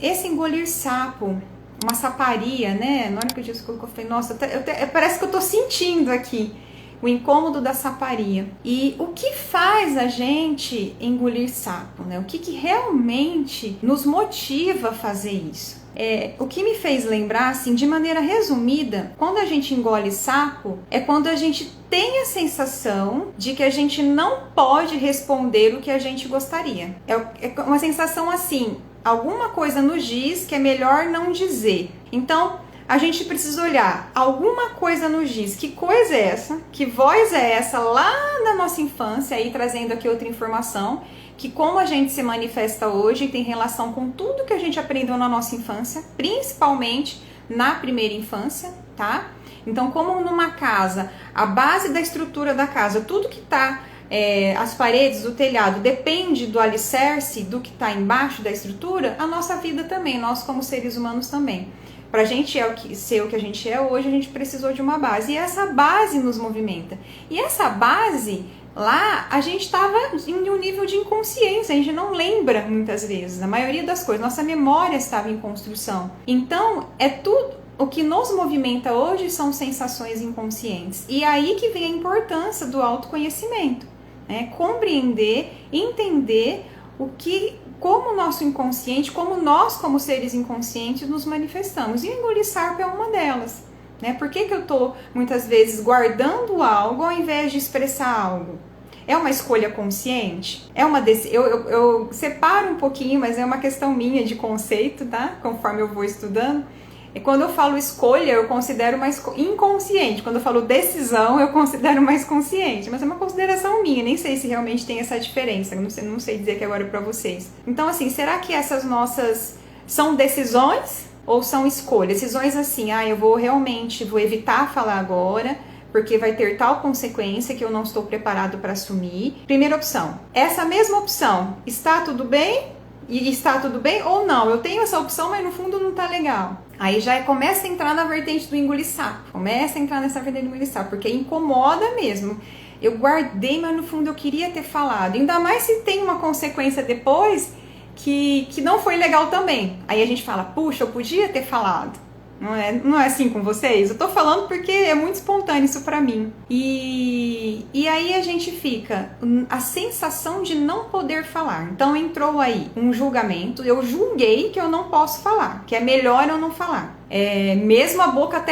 Esse engolir sapo, uma saparia, né? Na hora que eu disse, eu falei, nossa, parece que eu tô sentindo aqui o incômodo da saparia. E o que faz a gente engolir sapo, né? O que realmente nos motiva a fazer isso? O que me fez lembrar, assim, de maneira resumida, quando a gente engole sapo, é quando a gente tem a sensação de que a gente não pode responder o que a gente gostaria. É uma sensação assim, alguma coisa nos diz que é melhor não dizer. Então, a gente precisa olhar, alguma coisa nos diz, que coisa é essa? Que voz é essa lá na nossa infância, aí trazendo aqui outra informação, que como a gente se manifesta hoje tem relação com tudo que a gente aprendeu na nossa infância, principalmente na primeira infância, tá? Então, como numa casa, a base da estrutura da casa, tudo que tá, as paredes, o telhado, depende do alicerce, do que tá embaixo da estrutura, a nossa vida também, nós como seres humanos também. Pra gente ser o que a gente é hoje, a gente precisou de uma base. E essa base nos movimenta. E essa base, lá, a gente estava em um nível de inconsciência. A gente não lembra muitas vezes, a maioria das coisas. Nossa memória estava em construção. Então, tudo o que nos movimenta hoje são sensações inconscientes. E aí que vem a importância do autoconhecimento. Né? Compreender, entender como o nosso inconsciente, como nós como seres inconscientes nos manifestamos. E o engolir sapo é uma delas. Né? Por que eu estou muitas vezes guardando algo ao invés de expressar algo? É uma escolha consciente? Eu separo um pouquinho, mas é uma questão minha de conceito, tá? Conforme eu vou estudando. E quando eu falo escolha, eu considero mais inconsciente. Quando eu falo decisão, eu considero mais consciente. Mas é uma consideração minha, nem sei se realmente tem essa diferença. Não sei dizer aqui agora pra vocês. Então, assim, será que essas nossas são decisões ou são escolhas? Decisões assim, eu vou evitar falar agora, porque vai ter tal consequência que eu não estou preparado para assumir. Primeira opção. Essa mesma opção, está tudo bem? E está tudo bem ou não? Eu tenho essa opção, mas no fundo não tá legal. Aí já começa a entrar na vertente do engolir sapo. Começa a entrar nessa vertente do engolir sapo, porque incomoda mesmo. Eu guardei, mas no fundo eu queria ter falado. Ainda mais se tem uma consequência depois que não foi legal também. Aí a gente fala, puxa, eu podia ter falado. Não é assim com vocês? Eu tô falando porque é muito espontâneo isso pra mim. E aí a gente fica a sensação de não poder falar. Então entrou aí um julgamento, eu julguei que eu não posso falar, que é melhor eu não falar. Mesmo a boca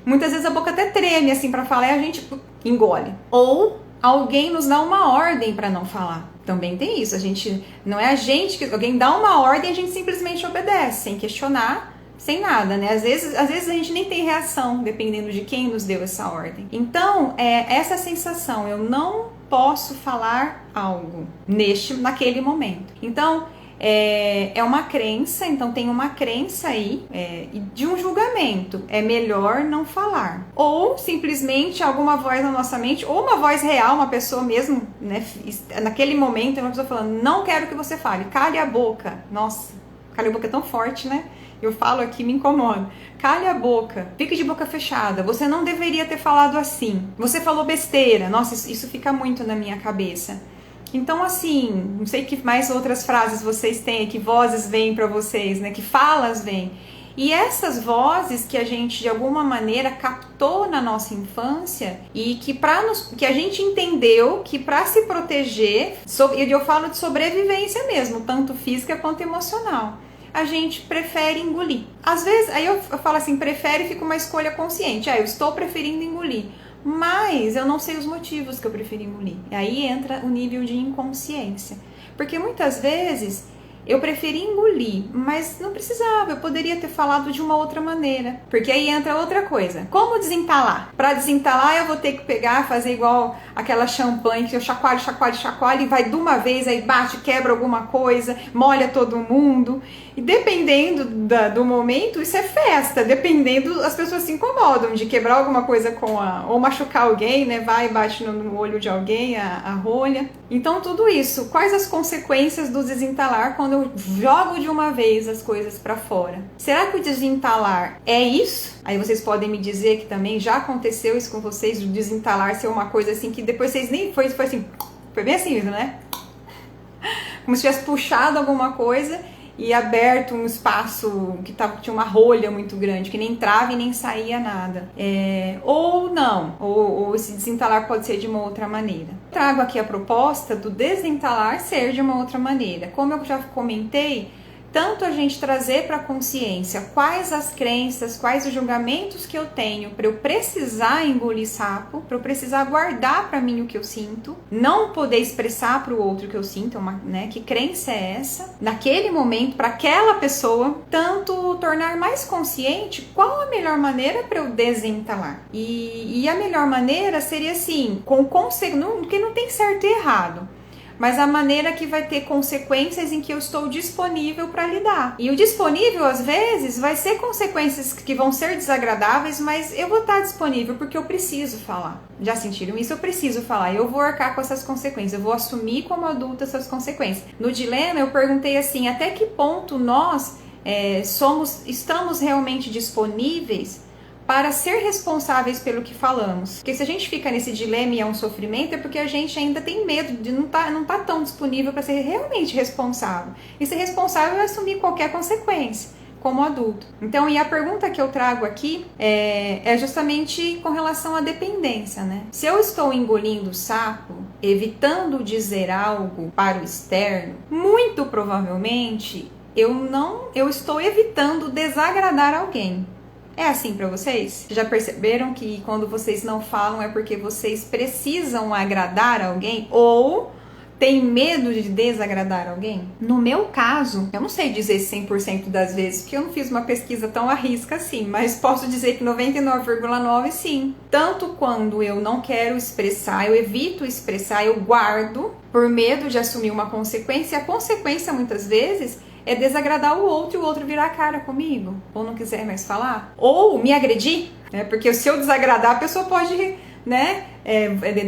muitas vezes a boca até treme assim pra falar e a gente engole. Ou alguém nos dá uma ordem pra não falar. Também tem isso, não é a gente que alguém dá uma ordem e a gente simplesmente obedece, sem questionar, sem nada, né? Às vezes a gente nem tem reação, dependendo de quem nos deu essa ordem. Então, essa sensação, eu não posso falar algo naquele momento. Então, é uma crença, então tem uma crença aí de um julgamento. É melhor não falar. Ou simplesmente alguma voz na nossa mente, ou uma voz real, uma pessoa mesmo, né? Naquele momento, uma pessoa falando, não quero que você fale, cale a boca. Nossa, cale a boca é tão forte, né? Eu falo aqui, me incomoda. Cale a boca, fique de boca fechada. Você não deveria ter falado assim. Você falou besteira. Nossa, isso fica muito na minha cabeça. Então, assim, não sei que mais outras frases vocês têm, que vozes vêm para vocês, né? Que falas vêm. E essas vozes que a gente, de alguma maneira, captou na nossa infância e que a gente entendeu que para se proteger, e eu falo de sobrevivência mesmo, tanto física quanto emocional, a gente prefere engolir. Às vezes, aí eu falo assim, prefere, fica uma escolha consciente. Eu estou preferindo engolir, mas eu não sei os motivos que eu prefiro engolir. E aí entra o nível de inconsciência. Porque muitas vezes eu preferi engolir, mas não precisava, eu poderia ter falado de uma outra maneira. Porque aí entra outra coisa. Como desentalar? Para desentalar eu vou ter que fazer igual aquela champanhe que eu chacoalho e vai de uma vez, aí bate, quebra alguma coisa, molha todo mundo. E dependendo do momento, isso é festa. Dependendo, as pessoas se incomodam de quebrar alguma coisa ou machucar alguém, né? Vai e bate no olho de alguém, a rolha. Então, tudo isso. Quais as consequências do desentalar quando eu jogo de uma vez as coisas pra fora? Será que o desentalar é isso? Aí vocês podem me dizer que também já aconteceu isso com vocês, o desentalar ser uma coisa assim que depois vocês nem... Foi assim, foi bem assim mesmo, né? Como se tivesse puxado alguma coisa e aberto um espaço que tinha uma rolha muito grande, que nem entrava e nem saía nada. Ou não, ou esse desentalar pode ser de uma outra maneira. Trago aqui a proposta do desentalar ser de uma outra maneira. Como eu já comentei, tanto a gente trazer para a consciência quais as crenças, quais os julgamentos que eu tenho para eu precisar engolir sapo, para eu precisar guardar para mim o que eu sinto, não poder expressar para o outro o que eu sinto, né? Que crença é essa? Naquele momento, para aquela pessoa, tanto tornar mais consciente qual a melhor maneira para eu desentalar. E a melhor maneira seria assim, porque não tem certo e errado, mas a maneira que vai ter consequências em que eu estou disponível para lidar. E o disponível, às vezes, vai ser consequências que vão ser desagradáveis, mas eu vou estar disponível porque eu preciso falar. Já sentiram isso? Eu preciso falar, eu vou arcar com essas consequências, eu vou assumir como adulta essas consequências. No dilema, eu perguntei assim, até que ponto nós estamos realmente disponíveis para ser responsáveis pelo que falamos. Porque se a gente fica nesse dilema e é um sofrimento, é porque a gente ainda tem medo de não tá tão disponível para ser realmente responsável. E ser responsável é assumir qualquer consequência como adulto. Então, e a pergunta que eu trago aqui é justamente com relação à dependência, né? Se eu estou engolindo o sapo, evitando dizer algo para o externo, muito provavelmente eu estou evitando desagradar alguém. É assim pra vocês? Já perceberam que quando vocês não falam é porque vocês precisam agradar alguém ou têm medo de desagradar alguém? No meu caso, eu não sei dizer 100% das vezes, porque eu não fiz uma pesquisa tão à risca assim, mas posso dizer que 99,9% sim. Tanto quando eu não quero expressar, eu evito expressar, eu guardo por medo de assumir uma consequência, e a consequência muitas vezes é desagradar o outro e o outro virar a cara comigo, ou não quiser mais falar, ou me agredir, né? Porque se eu desagradar, a pessoa pode, né,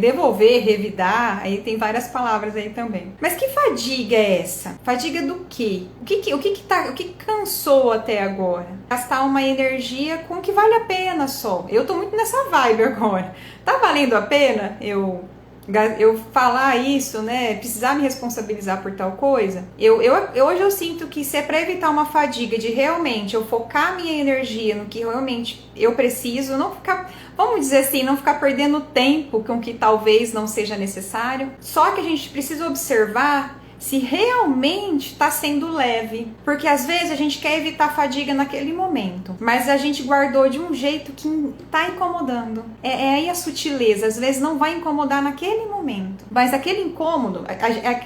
devolver, revidar, aí tem várias palavras aí também. Mas que fadiga é essa? Fadiga do quê? O que cansou até agora? Gastar uma energia com o que vale a pena só. Eu tô muito nessa vibe agora. Tá valendo a pena eu falar isso, né, precisar me responsabilizar por tal coisa? Hoje eu sinto que se é para evitar uma fadiga de realmente eu focar minha energia no que realmente eu preciso, não ficar, vamos dizer assim, não ficar perdendo tempo com o que talvez não seja necessário. Só que a gente precisa observar se realmente está sendo leve, porque às vezes a gente quer evitar fadiga naquele momento, mas a gente guardou de um jeito que está incomodando. É aí a sutileza, às vezes não vai incomodar naquele momento, mas aquele incômodo,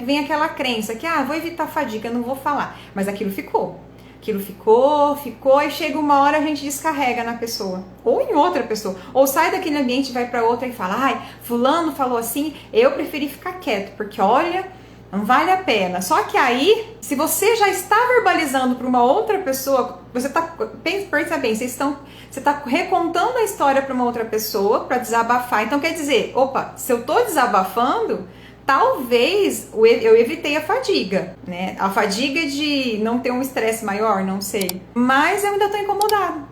vem aquela crença que vou evitar fadiga, não vou falar, mas aquilo ficou, e chega uma hora a gente descarrega na pessoa, ou em outra pessoa, ou sai daquele ambiente e vai para outra e fala, fulano falou assim, eu preferi ficar quieto, porque olha, não vale a pena. Só que aí, se você já está verbalizando para uma outra pessoa, pensa bem, você está recontando a história para uma outra pessoa para desabafar. Então quer dizer, se eu estou desabafando, talvez eu evitei a fadiga, né? A fadiga de não ter um estresse maior, não sei. Mas eu ainda estou incomodada.